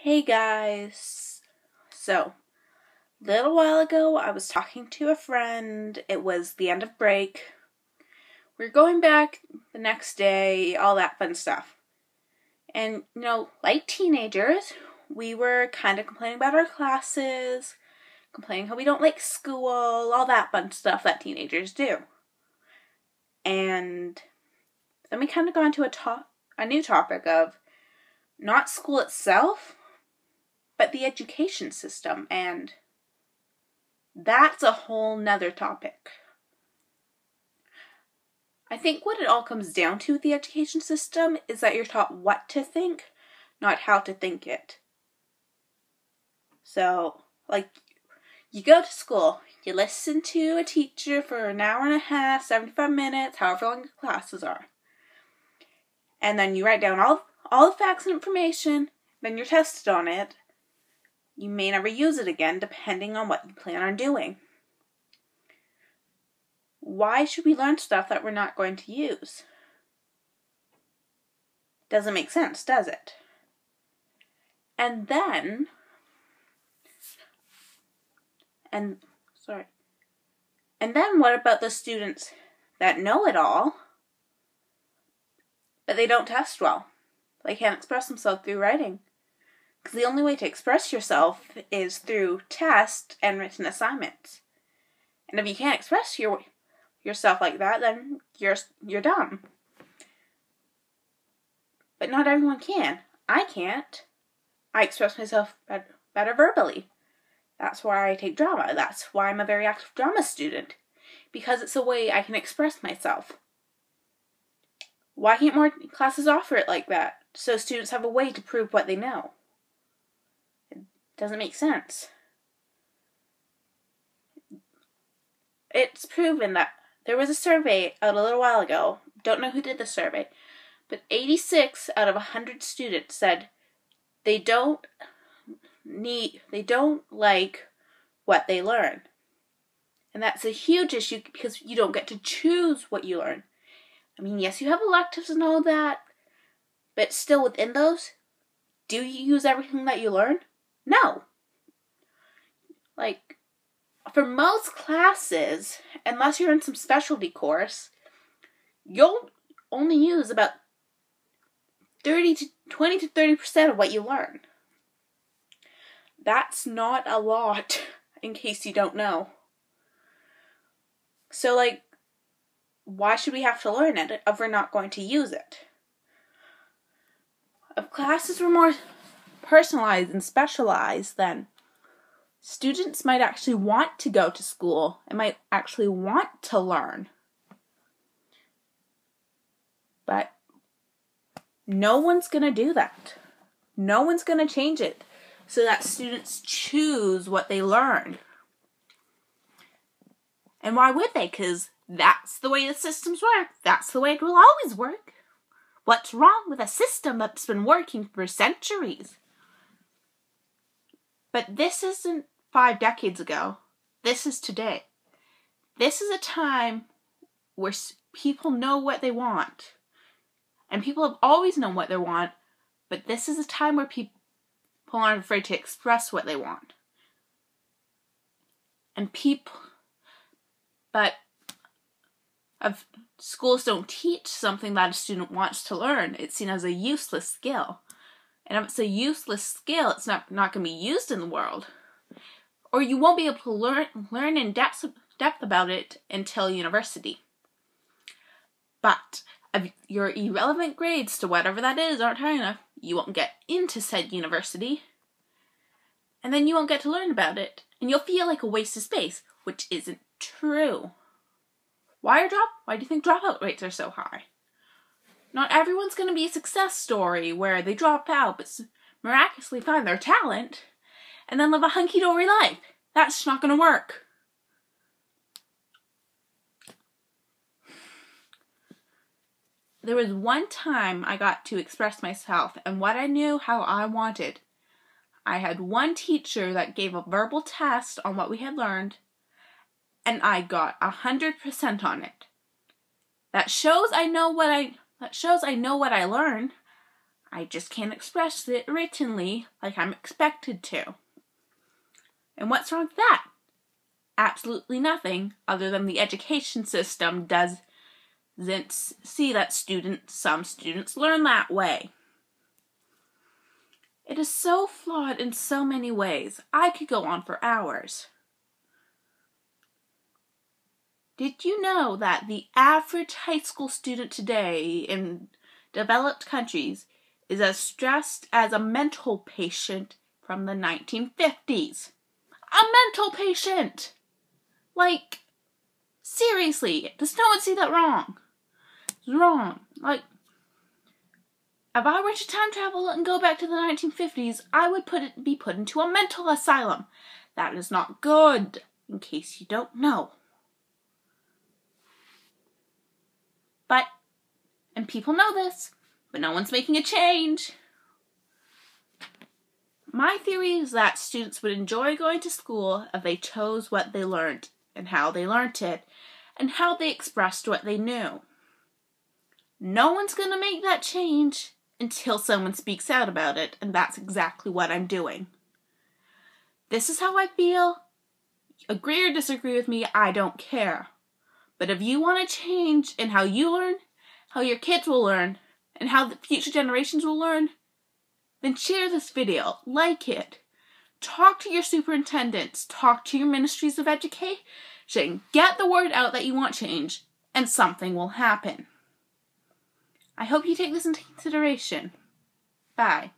Hey guys. So, a little while ago I was talking to a friend. It was the end of break. We were going back the next day, all that fun stuff. And, like teenagers, we were kind of complaining about our classes, complaining how we don't like school, all that fun stuff that teenagers do. And then we kind of got into a new topic of not school itself, but the education system, and that's a whole nother topic. I think what it all comes down to with the education system is that you're taught what to think, not how to think it. So, you go to school, you listen to a teacher for an hour and a half, 75 minutes, however long your classes are. And then you write down all the facts and information, then you're tested on it. You may never use it again, depending on what you plan on doing. Why should we learn stuff that we're not going to use? Doesn't make sense, does it? And then what about the students that know it all, but they don't test well? They can't express themselves through writing. Because the only way to express yourself is through tests and written assignments. And if you can't express yourself like that, then you're dumb. But not everyone can. I can't. I express myself better verbally. That's why I take drama. That's why I'm a very active drama student. Because it's a way I can express myself. Why can't more classes offer it like that? So students have a way to prove what they know. Doesn't make sense. It's proven that there was a survey out a little while ago. Don't know who did the survey, but 86 out of 100 students said they don't like what they learn. And that's a huge issue because you don't get to choose what you learn. I mean, yes, you have electives and all that, but still within those, do you use everything that you learn? No. For most classes, unless you're in some specialty course, you'll only use about 20 to 30% of what you learn. That's not a lot, in case you don't know. So, why should we have to learn it if we're not going to use it? If classes were more personalized and specialized, then students might actually want to go to school and might actually want to learn. But no one's going to do that. No one's going to change it so that students choose what they learn. And why would they? Because that's the way the systems work. That's the way it will always work. What's wrong with a system that's been working for centuries? But this isn't 5 decades ago. This is today. This is a time where people know what they want. And people have always known what they want, but this is a time where people aren't afraid to express what they want. But if schools don't teach something that a student wants to learn, it's seen as a useless skill. And if it's a useless skill, it's not going to be used in the world. Or you won't be able to learn in depth about it until university. But if your irrelevant grades to whatever that is aren't high enough, you won't get into said university. And then you won't get to learn about it. And you'll feel like a waste of space, which isn't true. Why do you think dropout rates are so high? Not everyone's going to be a success story where they drop out but miraculously find their talent and then live a hunky-dory life. That's not going to work. There was one time I got to express myself and what I knew, how I wanted. I had one teacher that gave a verbal test on what we had learned, and I got 100% on it. That shows I know what I learned. I just can't express it writtenly like I'm expected to. And what's wrong with that? Absolutely nothing, other than the education system doesn't see that some students learn that way. It is so flawed in so many ways. I could go on for hours. Did you know that the average high school student today in developed countries is as stressed as a mental patient from the 1950s? A mental patient! Like, seriously, does no one see that wrong? It's wrong. Like, if I were to time travel and go back to the 1950s, I would be put into a mental asylum. That is not good, in case you don't know. And people know this, but no one's making a change. My theory is that students would enjoy going to school if they chose what they learned and how they learned it and how they expressed what they knew. No one's going to make that change until someone speaks out about it, and that's exactly what I'm doing. This is how I feel. Agree or disagree with me, I don't care. But if you want to change in how you learn, how your kids will learn, and how the future generations will learn, then share this video, like it, talk to your superintendents, talk to your ministries of education, get the word out that you want change, and something will happen. I hope you take this into consideration. Bye.